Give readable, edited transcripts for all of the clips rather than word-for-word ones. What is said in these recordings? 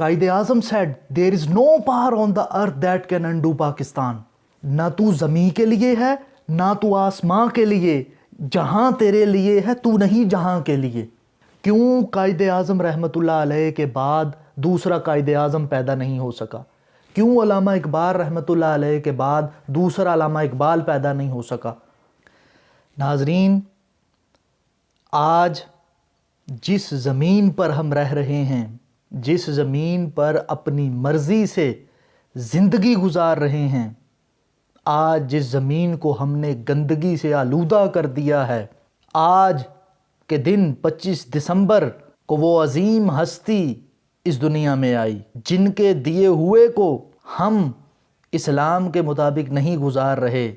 Quaid Azam said there is no power on the earth that can undo Pakistan. نہ تو زمین کے لیے ہے نہ تو آسمان کے لیے، جہاں تیرے لیے ہے تو نہیں جہاں کے لیے. کیوں قائد اعظم رحمۃ اللہ علیہ کے بعد دوسرا قائد اعظم پیدا نہیں ہو سکا؟ کیوں علامہ اقبال رحمۃ اللہ علیہ کے بعد دوسرا علامہ اقبال پیدا نہیں ہو سکا؟ ناظرین، آج جس زمین پر ہم رہ رہے ہیں، جس زمین پر اپنی مرضی سے زندگی گزار رہے ہیں، آج جس زمین کو ہم نے گندگی سے آلودہ کر دیا ہے، آج کے دن 25 دسمبر کو وہ عظیم ہستی اس دنیا میں آئی جن کے دیے ہوئے کو ہم اسلام کے مطابق نہیں گزار رہے.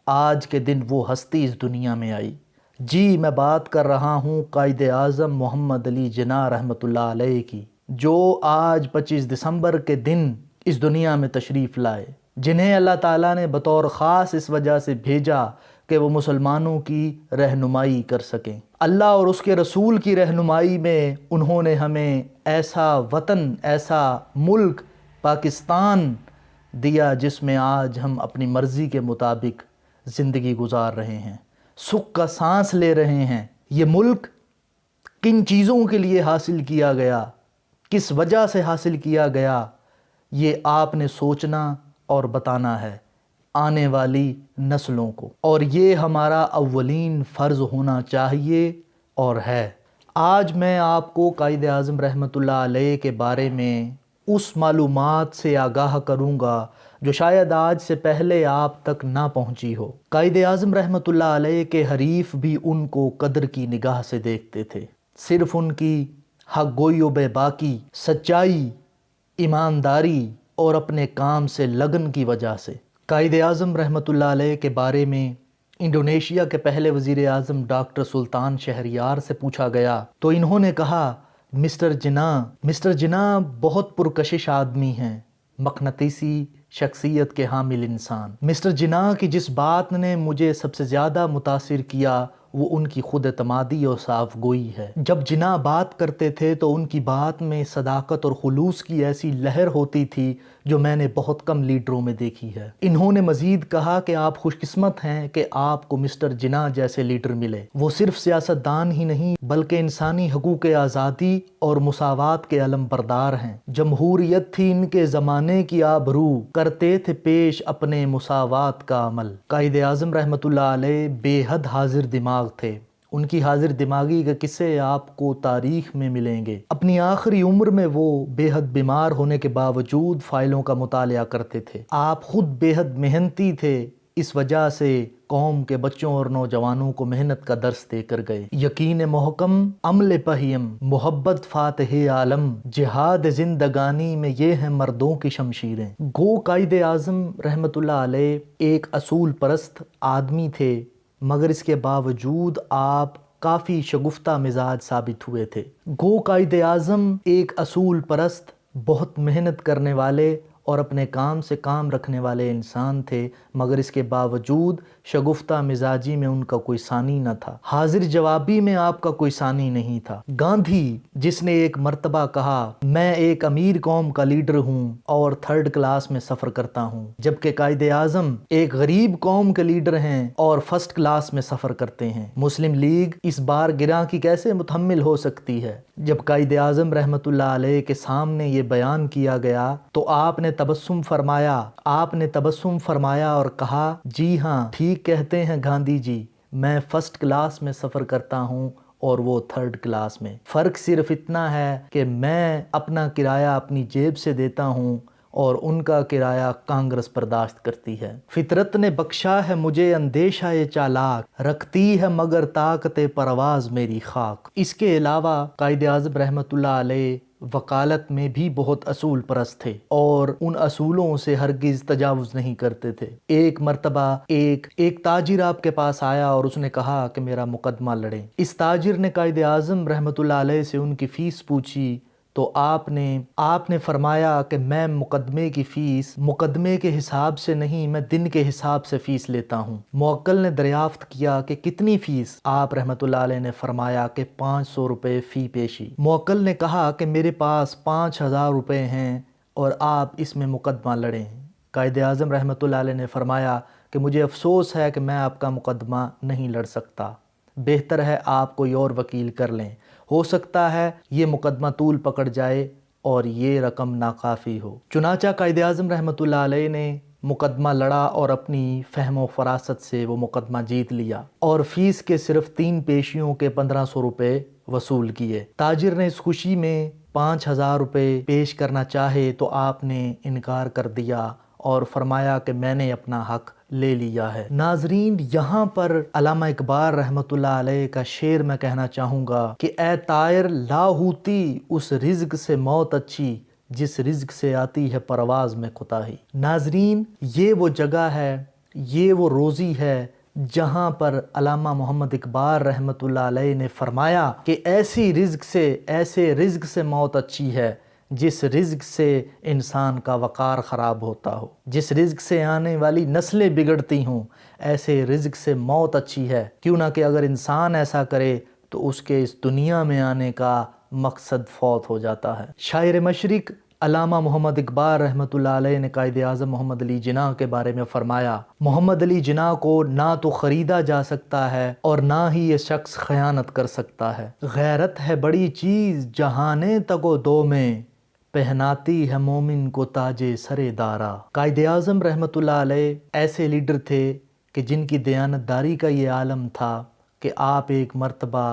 آج کے دن وہ ہستی اس دنیا میں آئی. جی، میں بات کر رہا ہوں قائد اعظم محمد علی جناح رحمۃ اللہ علیہ کی، جو آج 25 دسمبر کے دن اس دنیا میں تشریف لائے، جنہیں اللہ تعالیٰ نے بطور خاص اس وجہ سے بھیجا کہ وہ مسلمانوں کی رہنمائی کر سکیں. اللہ اور اس کے رسول کی رہنمائی میں انہوں نے ہمیں ایسا وطن، ایسا ملک پاکستان دیا جس میں آج ہم اپنی مرضی کے مطابق زندگی گزار رہے ہیں، سکھ کا سانس لے رہے ہیں. یہ ملک کن چیزوں کے لیے حاصل کیا گیا، کس وجہ سے حاصل کیا گیا، یہ آپ نے سوچنا اور بتانا ہے آنے والی نسلوں کو، اور یہ ہمارا اولین فرض ہونا چاہیے اور ہے. آج میں آپ کو قائد اعظم رحمۃ اللہ علیہ کے بارے میں اس معلومات سے آگاہ کروں گا جو شاید آج سے پہلے آپ تک نہ پہنچی ہو. قائد اعظم رحمۃ اللہ علیہ کے حریف بھی ان کو قدر کی نگاہ سے دیکھتے تھے، صرف ان کی حق گوئی و بے باکی، سچائی، ایمانداری اور اپنے کام سے لگن کی وجہ سے. قائد اعظم رحمۃ اللہ علیہ کے بارے میں انڈونیشیا کے پہلے وزیر اعظم ڈاکٹر سلطان شہریار سے پوچھا گیا تو انہوں نے کہا، مسٹر جناح بہت پرکشش آدمی ہیں، مقناطیسی شخصیت کے حامل انسان. مسٹر جناح کی جس بات نے مجھے سب سے زیادہ متاثر کیا وہ ان کی خود اعتمادی اور صاف گوئی ہے. جب جناح بات کرتے تھے تو ان کی بات میں صداقت اور خلوص کی ایسی لہر ہوتی تھی جو میں نے بہت کم لیڈروں میں دیکھی ہے. انہوں نے مزید کہا کہ آپ خوش قسمت ہیں کہ آپ کو مسٹر جناح جیسے لیڈر ملے. وہ صرف سیاست دان ہی نہیں بلکہ انسانی حقوق آزادی اور مساوات کے علم بردار ہیں. جمہوریت تھی ان کے زمانے کی آبرو، کرتے تھے پیش اپنے مساوات کا عمل. قائد اعظم رحمۃ اللہ علیہ بے حد حاضر دماغ تھے. ان کی حاضر دماغی کے قصے آپ کو تاریخ میں ملیں گے. اپنی آخری عمر میں وہ بے حد بیمار ہونے کے باوجود فائلوں کا مطالعہ کرتے تھے. آپ خود بے حد محنتی تھے، اس وجہ سے قوم کے بچوں اور نوجوانوں کو محنت کا درس دے کر گئے. یقین محکم، عمل پہیم، محبت فاتح عالم، جہاد زندگانی میں یہ ہیں مردوں کی شمشیریں. گو قائد اعظم رحمۃ اللہ علیہ ایک اصول پرست آدمی تھے، مگر اس کے باوجود آپ کافی شگفتہ مزاج ثابت ہوئے تھے. گو قائد اعظم ایک اصول پرست، بہت محنت کرنے والے اور اپنے کام سے کام رکھنے والے انسان تھے، مگر اس کے باوجود شگفتہ مزاجی میں ان کا کوئی ثانی نہ تھا، حاضر جوابی میں آپ کا کوئی ثانی نہیں تھا. گاندھی جس نے ایک مرتبہ کہا، میں ایک امیر قوم کا لیڈر ہوں اور 3rd کلاس میں سفر کرتا ہوں، جبکہ قائد اعظم ایک غریب قوم کے لیڈر ہیں اور 1st کلاس میں سفر کرتے ہیں. مسلم لیگ اس بار گراں کی کیسے متحمل ہو سکتی ہے؟ جب قائد اعظم رحمۃ اللہ علیہ کے سامنے یہ بیان کیا گیا تو آپ نے تبسم فرمایا اور کہا، جی ہاں ٹھیک کہتے ہیں گاندھی جی، میں 1st کلاس میں سفر کرتا ہوں اور وہ 3rd کلاس میں. فرق صرف اتنا ہے کہ میں اپنا کرایہ اپنی جیب سے دیتا ہوں اور ان کا کرایہ کانگریس برداشت کرتی ہے. فطرت نے بخشا ہے مجھے اندیشہ چالاک، رکھتی ہے مگر طاقت پرواز میری خاک. اس کے علاوہ قائد اعظم رحمۃ اللہ علیہ وکالت میں بھی بہت اصول پرست تھے اور ان اصولوں سے ہرگز تجاوز نہیں کرتے تھے. ایک مرتبہ ایک تاجر آپ کے پاس آیا اور اس نے کہا کہ میرا مقدمہ لڑیں. اس تاجر نے قائد اعظم رحمۃ اللہ علیہ سے ان کی فیس پوچھی تو آپ نے فرمایا کہ میں مقدمے کی فیس مقدمے کے حساب سے نہیں، میں دن کے حساب سے فیس لیتا ہوں۔ موکل نے دریافت کیا کہ کتنی فیس؟ آپ رحمۃ اللہ علیہ نے فرمایا کہ 500 روپے فی پیشی۔ موکل نے کہا کہ میرے پاس 5000 روپے ہیں اور آپ اس میں مقدمہ لڑیں۔ قائد اعظم رحمۃ اللہ علیہ نے فرمایا کہ مجھے افسوس ہے کہ میں آپ کا مقدمہ نہیں لڑ سکتا، بہتر ہے آپ کوئی اور وکیل کر لیں، ہو سکتا ہے یہ مقدمہ طول پکڑ جائے اور یہ رقم ناکافی ہو۔ چنانچہ قائد اعظم رحمۃ اللہ علیہ نے مقدمہ لڑا اور اپنی فہم و فراست سے وہ مقدمہ جیت لیا اور فیس کے صرف 3 پیشیوں کے 1500 روپے وصول کیے۔ تاجر نے اس خوشی میں 5000 روپے پیش کرنا چاہے تو آپ نے انکار کر دیا اور فرمایا کہ میں نے اپنا حق لے لیا ہے۔ ناظرین، یہاں پر علامہ اقبال رحمۃ اللہ علیہ کا شعر میں کہنا چاہوں گا کہ اے طائر لاہوتی اس رزق سے موت اچھی، جس رزق سے آتی ہے پرواز میں کوتاہی۔ ناظرین، یہ وہ جگہ ہے، یہ وہ روزی ہے جہاں پر علامہ محمد اقبال رحمۃ اللہ علیہ نے فرمایا کہ ایسے رزق سے موت اچھی ہے جس رزق سے انسان کا وقار خراب ہوتا ہو، جس رزق سے آنے والی نسلیں بگڑتی ہوں، ایسے رزق سے موت اچھی ہے، کیوں نہ کہ اگر انسان ایسا کرے تو اس کے اس دنیا میں آنے کا مقصد فوت ہو جاتا ہے۔ شاعر مشرق علامہ محمد اقبال رحمۃ اللہ علیہ نے قائد اعظم محمد علی جناح کے بارے میں فرمایا، محمد علی جناح کو نہ تو خریدا جا سکتا ہے اور نہ ہی یہ شخص خیانت کر سکتا ہے۔ غیرت ہے بڑی چیز جہانے تگ و دو میں، پہناتی ہے مومن کو تاج سر دارا۔ قائد اعظم رحمۃ اللہ علیہ ایسے لیڈر تھے کہ جن کی دیانتداری کا یہ عالم تھا کہ آپ ایک مرتبہ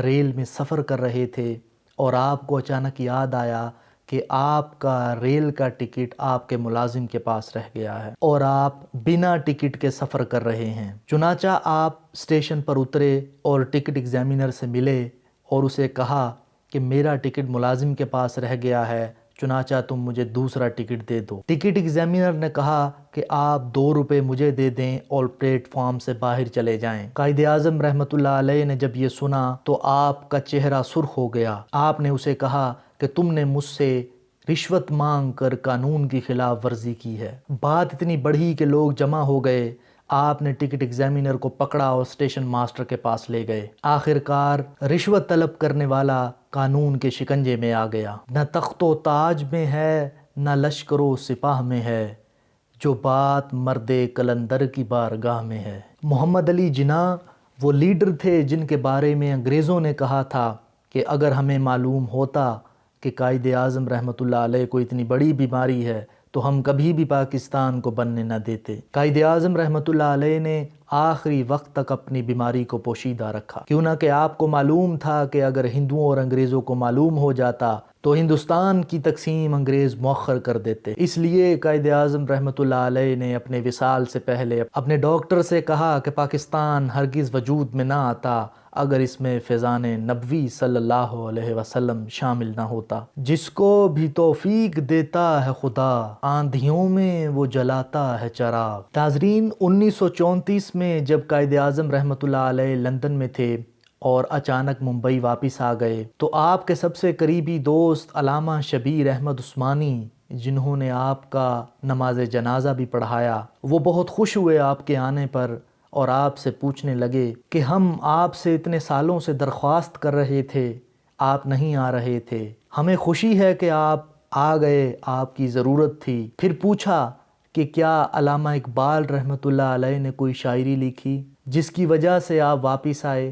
ریل میں سفر کر رہے تھے اور آپ کو اچانک یاد آیا کہ آپ کا ریل کا ٹکٹ آپ کے ملازم کے پاس رہ گیا ہے اور آپ بنا ٹکٹ کے سفر کر رہے ہیں۔ چنانچہ آپ اسٹیشن پر اترے اور ٹکٹ ایگزامینر سے ملے اور اسے کہا کہ میرا ٹکٹ ملازم کے پاس رہ گیا ہے، چنانچہ تم مجھے دوسرا ٹکٹ دے دو۔ ٹکٹ ایگزامینر نے کہا کہ آپ 2 روپے مجھے دے دیں اور پلیٹ فارم سے باہر چلے جائیں۔ قائد اعظم رحمۃ اللہ علیہ نے جب یہ سنا تو آپ کا چہرہ سرخ ہو گیا۔ آپ نے اسے کہا کہ تم نے مجھ سے رشوت مانگ کر قانون کی خلاف ورزی کی ہے۔ بات اتنی بڑھی کہ لوگ جمع ہو گئے۔ آپ نے ٹکٹ ایگزامینر کو پکڑا اور اسٹیشن ماسٹر کے پاس لے گئے۔ آخرکار رشوت طلب کرنے والا قانون کے شکنجے میں آ گیا۔ نہ تخت و تاج میں ہے نہ لشکر و سپاہ میں ہے، جو بات مرد قلندر کی بارگاہ میں ہے۔ محمد علی جناح وہ لیڈر تھے جن کے بارے میں انگریزوں نے کہا تھا کہ اگر ہمیں معلوم ہوتا کہ قائد اعظم رحمۃ اللہ علیہ کو اتنی بڑی بیماری ہے تو ہم کبھی بھی پاکستان کو بننے نہ دیتے۔ قائد اعظم رحمۃ اللہ علیہ نے آخری وقت تک اپنی بیماری کو پوشیدہ رکھا، کیوں نہ کہ آپ کو معلوم تھا کہ اگر ہندوؤں اور انگریزوں کو معلوم ہو جاتا تو ہندوستان کی تقسیم انگریز مؤخر کر دیتے۔ اس لیے قائد اعظم رحمۃ اللہ علیہ نے اپنے وصال سے پہلے اپنے ڈاکٹر سے کہا کہ پاکستان ہرگز وجود میں نہ آتا اگر اس میں فیضان نبوی صلی اللہ علیہ وسلم شامل نہ ہوتا۔ جس کو بھی توفیق دیتا ہے خدا، آندھیوں میں وہ جلاتا ہے چراغ۔ ناظرین، 1934 میں جب قائد اعظم رحمۃ اللہ علیہ لندن میں تھے اور اچانک ممبئی واپس آ گئے تو آپ کے سب سے قریبی دوست علامہ شبیر احمد عثمانی، جنہوں نے آپ کا نماز جنازہ بھی پڑھایا، وہ بہت خوش ہوئے آپ کے آنے پر اور آپ سے پوچھنے لگے کہ ہم آپ سے اتنے سالوں سے درخواست کر رہے تھے، آپ نہیں آ رہے تھے، ہمیں خوشی ہے کہ آپ آ گئے، آپ کی ضرورت تھی۔ پھر پوچھا کہ کیا علامہ اقبال رحمۃ اللہ علیہ نے کوئی شاعری لکھی جس کی وجہ سے آپ واپس آئے،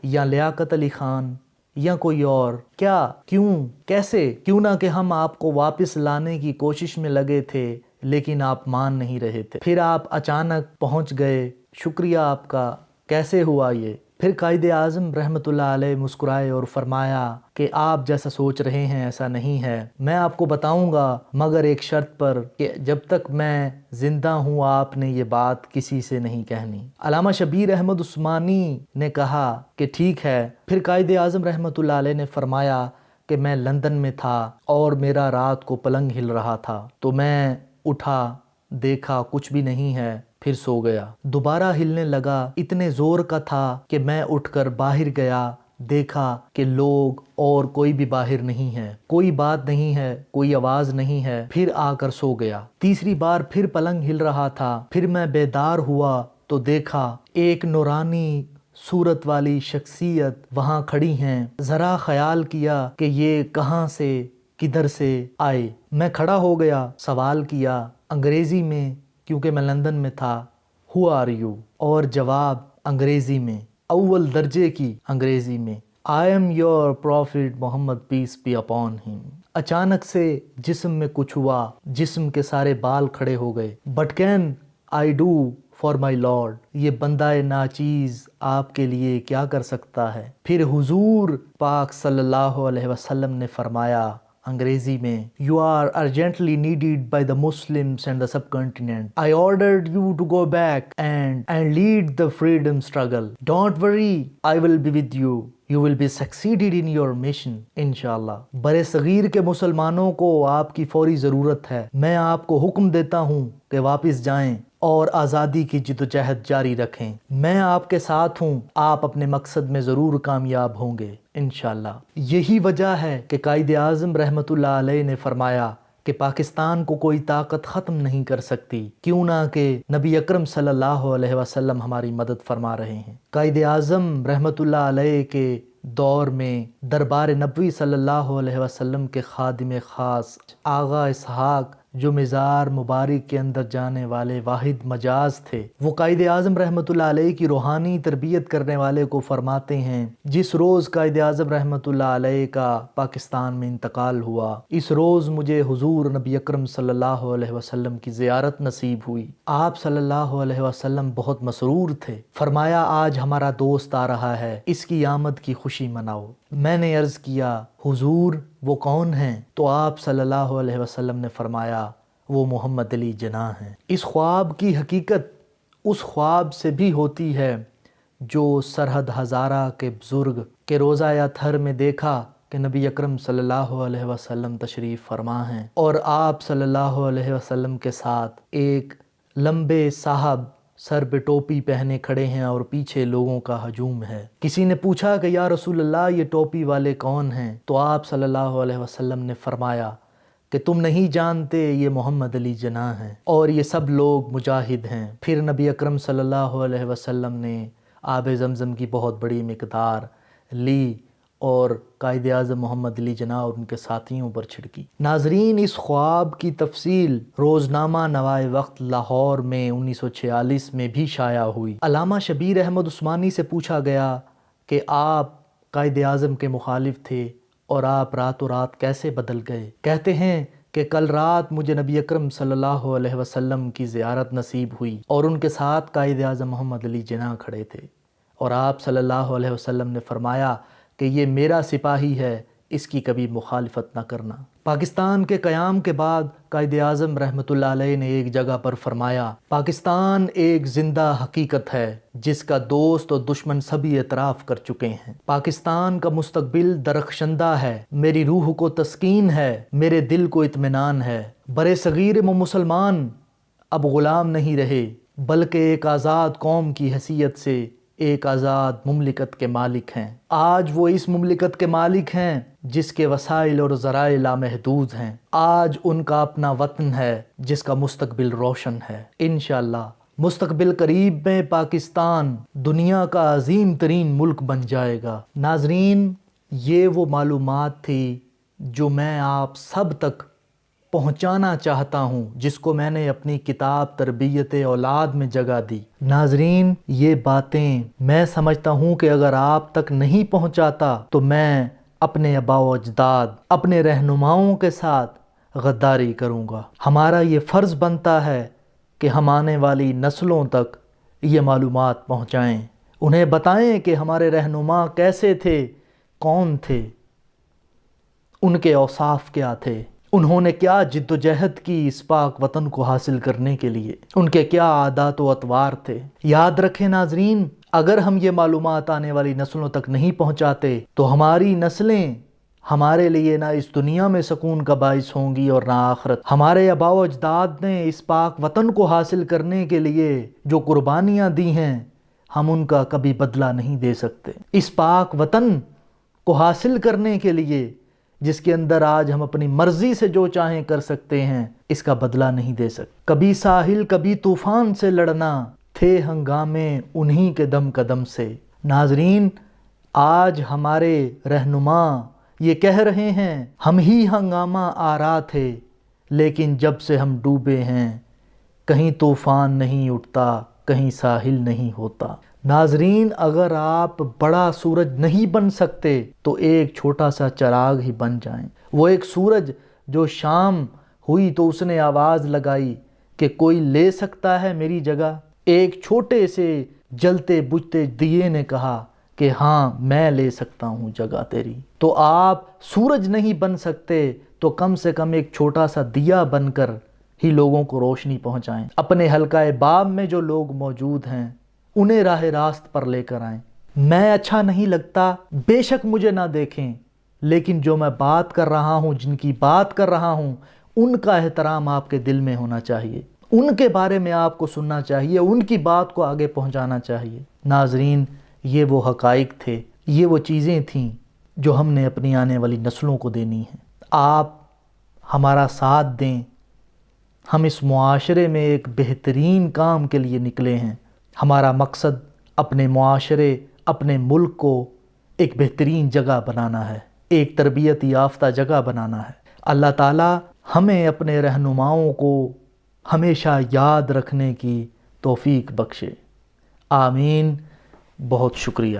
یا لیاقت علی خان یا کوئی اور؟ کیا، کیوں، کیسے؟ کیوں نہ کہ ہم آپ کو واپس لانے کی کوشش میں لگے تھے لیکن آپ مان نہیں رہے تھے، پھر آپ اچانک پہنچ گئے، شکریہ آپ کا، کیسے ہوا یہ؟ پھر قائد اعظم رحمۃ اللہ علیہ مسکرائے اور فرمایا کہ آپ جیسا سوچ رہے ہیں ایسا نہیں ہے، میں آپ کو بتاؤں گا مگر ایک شرط پر کہ جب تک میں زندہ ہوں آپ نے یہ بات کسی سے نہیں کہنی۔ علامہ شبیر احمد عثمانی نے کہا کہ ٹھیک ہے۔ پھر قائد اعظم رحمۃ اللہ علیہ نے فرمایا کہ میں لندن میں تھا اور میرا رات کو پلنگ ہل رہا تھا تو میں اٹھا، دیکھا کچھ بھی نہیں ہے، پھر سو گیا۔ دوبارہ ہلنے لگا، اتنے زور کا تھا کہ میں اٹھ کر باہر گیا دیکھا کہ لوگ اور کوئی بھی باہر نہیں ہے، کوئی بات نہیں ہے، کوئی آواز نہیں ہے، پھر آ کر سو گیا۔ تیسری بار پھر پلنگ ہل رہا تھا، پھر میں بیدار ہوا تو دیکھا ایک نورانی صورت والی شخصیت وہاں کھڑی ہیں۔ ذرا خیال کیا کہ یہ کہاں سے کدھر سے آئے۔ میں کھڑا ہو گیا، سوال کیا انگریزی میں، کیونکہ میں لندن میں تھا، Who are you؟ اور جواب انگریزی میں، اول درجے کی انگریزی میں، I am your prophet Muhammad peace be upon him۔ اچانک سے جسم میں کچھ ہوا، جسم کے سارے بال کھڑے ہو گئے۔ But can I do for my Lord؟ یہ بندہ ناچیز آپ کے لیے کیا کر سکتا ہے؟ پھر حضور پاک صلی اللہ علیہ وسلم نے فرمایا انگریزی میں، You are urgently needed by the Muslims and the subcontinent. I ordered you to go back and lead the freedom struggle. Don't worry, I will be with you. You will be succeeded in your mission, انشاءاللہ۔ برِ صغیر کے مسلمانوں کو آپ کی فوری ضرورت ہے۔ میں آپ کو حکم دیتا ہوں کہ واپس جائیں اور آزادی کی جدوجہد جاری رکھیں۔ میں آپ کے ساتھ ہوں، آپ اپنے مقصد میں ضرور کامیاب ہوں گے انشاءاللہ۔ یہی وجہ ہے کہ قائد اعظم رحمۃ اللہ علیہ نے فرمایا کہ پاکستان کو کوئی طاقت ختم نہیں کر سکتی، کیوں نہ کہ نبی اکرم صلی اللہ علیہ وسلم ہماری مدد فرما رہے ہیں۔ قائد اعظم رحمۃ اللہ علیہ کے دور میں دربار نبوی صلی اللہ علیہ وسلم کے خادم خاص آغا اسحاق، جو مزار مبارک کے اندر جانے والے واحد مجاز تھے، وہ قائد اعظم رحمۃ اللہ علیہ کی روحانی تربیت کرنے والے کو فرماتے ہیں، جس روز قائد اعظم رحمۃ اللہ علیہ کا پاکستان میں انتقال ہوا، اس روز مجھے حضور نبی اکرم صلی اللہ علیہ وسلم کی زیارت نصیب ہوئی۔ آپ صلی اللہ علیہ وسلم بہت مسرور تھے۔ فرمایا آج ہمارا دوست آ رہا ہے، اس کی آمد کی خوشی مناؤ۔ میں نے عرض کیا حضور وہ کون ہیں؟ تو آپ صلی اللہ علیہ وسلم نے فرمایا وہ محمد علی جناح ہیں۔ اس خواب کی حقیقت اس خواب سے بھی ہوتی ہے جو سرحد ہزارہ کے بزرگ کے روضہ اطہر میں دیکھا کہ نبی اکرم صلی اللہ علیہ وسلم تشریف فرما ہیں، اور آپ صلی اللہ علیہ وسلم کے ساتھ ایک لمبے صاحب سر پہ ٹوپی پہنے کھڑے ہیں اور پیچھے لوگوں کا ہجوم ہے۔ کسی نے پوچھا کہ یا رسول اللہ یہ ٹوپی والے کون ہیں؟ تو آپ صلی اللہ علیہ وسلم نے فرمایا کہ تم نہیں جانتے، یہ محمد علی جناح ہیں اور یہ سب لوگ مجاہد ہیں۔ پھر نبی اکرم صلی اللہ علیہ وسلم نے آب زمزم کی بہت بڑی مقدار لی اور قائد اعظم محمد علی جناح اور ان کے ساتھیوں پر چھڑکی۔ ناظرین، اس خواب کی تفصیل روزنامہ نوائے وقت لاہور میں 1946 میں بھی شائع ہوئی۔ علامہ شبیر احمد عثمانی سے پوچھا گیا کہ آپ قائد اعظم کے مخالف تھے اور آپ راتوں رات کیسے بدل گئے؟ کہتے ہیں کہ کل رات مجھے نبی اکرم صلی اللہ علیہ وسلم کی زیارت نصیب ہوئی اور ان کے ساتھ قائد اعظم محمد علی جناح کھڑے تھے، اور آپ صلی اللہ علیہ وسلم نے فرمایا کہ یہ میرا سپاہی ہے، اس کی کبھی مخالفت نہ کرنا۔ پاکستان کے قیام کے بعد قائد اعظم رحمۃ اللہ علیہ نے ایک جگہ پر فرمایا، پاکستان ایک زندہ حقیقت ہے جس کا دوست اور دشمن سبھی اعتراف کر چکے ہیں۔ پاکستان کا مستقبل درخشندہ ہے، میری روح کو تسکین ہے، میرے دل کو اطمینان ہے۔ برِ صغیر مسلمان اب غلام نہیں رہے، بلکہ ایک آزاد قوم کی حیثیت سے ایک آزاد مملکت کے مالک ہیں۔ آج وہ اس مملکت کے مالک ہیں جس کے وسائل اور ذرائع لامحدود ہیں۔ آج ان کا اپنا وطن ہے جس کا مستقبل روشن ہے۔ انشاءاللہ مستقبل قریب میں پاکستان دنیا کا عظیم ترین ملک بن جائے گا۔ ناظرین، یہ وہ معلومات تھی جو میں آپ سب تک پہنچانا چاہتا ہوں، جس کو میں نے اپنی کتاب تربیت اولاد میں جگہ دی۔ ناظرین، یہ باتیں میں سمجھتا ہوں کہ اگر آپ تک نہیں پہنچاتا تو میں اپنے آباء و اجداد، اپنے رہنماؤں کے ساتھ غداری کروں گا۔ ہمارا یہ فرض بنتا ہے کہ ہم آنے والی نسلوں تک یہ معلومات پہنچائیں، انہیں بتائیں کہ ہمارے رہنما کیسے تھے، کون تھے، ان کے اوصاف کیا تھے، انہوں نے کیا جد و جہد کی اس پاک وطن کو حاصل کرنے کے لیے، ان کے کیا عادات و اطوار تھے۔ یاد رکھیں ناظرین، اگر ہم یہ معلومات آنے والی نسلوں تک نہیں پہنچاتے تو ہماری نسلیں ہمارے لیے نہ اس دنیا میں سکون کا باعث ہوں گی اور نہ آخرت۔ ہمارے آباء و اجداد نے اس پاک وطن کو حاصل کرنے کے لیے جو قربانیاں دی ہیں ہم ان کا کبھی بدلہ نہیں دے سکتے۔ اس پاک وطن کو حاصل کرنے کے لیے جس کے اندر آج ہم اپنی مرضی سے جو چاہیں کر سکتے ہیں، اس کا بدلہ نہیں دے سکتے۔ کبھی ساحل کبھی طوفان سے لڑنا، تھے ہنگامے انہی کے دم قدم سے۔ ناظرین، آج ہمارے رہنما یہ کہہ رہے ہیں ہم ہی ہنگامہ آرا تھے، لیکن جب سے ہم ڈوبے ہیں کہیں طوفان نہیں اٹھتا، کہیں ساحل نہیں ہوتا۔ ناظرین، اگر آپ بڑا سورج نہیں بن سکتے تو ایک چھوٹا سا چراغ ہی بن جائیں۔ وہ ایک سورج جو شام ہوئی تو اس نے آواز لگائی کہ کوئی لے سکتا ہے میری جگہ؟ ایک چھوٹے سے جلتے بجھتے دیے نے کہا کہ ہاں میں لے سکتا ہوں جگہ تیری۔ تو آپ سورج نہیں بن سکتے تو کم سے کم ایک چھوٹا سا دیا بن کر ہی لوگوں کو روشنی پہنچائیں۔ اپنے حلقہ باب میں جو لوگ موجود ہیں انہیں راہ راست پر لے کر آئیں۔ میں اچھا نہیں لگتا، بے شک مجھے نہ دیکھیں، لیکن جو میں بات کر رہا ہوں، جن کی بات کر رہا ہوں، ان کا احترام آپ کے دل میں ہونا چاہیے، ان کے بارے میں آپ کو سننا چاہیے، ان کی بات کو آگے پہنچانا چاہیے۔ ناظرین، یہ وہ حقائق تھے، یہ وہ چیزیں تھیں جو ہم نے اپنی آنے والی نسلوں کو دینی ہیں۔ آپ ہمارا ساتھ دیں، ہم اس معاشرے میں ایک بہترین کام کے لیے نکلے ہیں۔ ہمارا مقصد اپنے معاشرے، اپنے ملک کو ایک بہترین جگہ بنانا ہے، ایک تربیت یافتہ جگہ بنانا ہے۔ اللہ تعالیٰ ہمیں اپنے رہنماؤں کو ہمیشہ یاد رکھنے کی توفیق بخشے۔ آمین۔ بہت شکریہ۔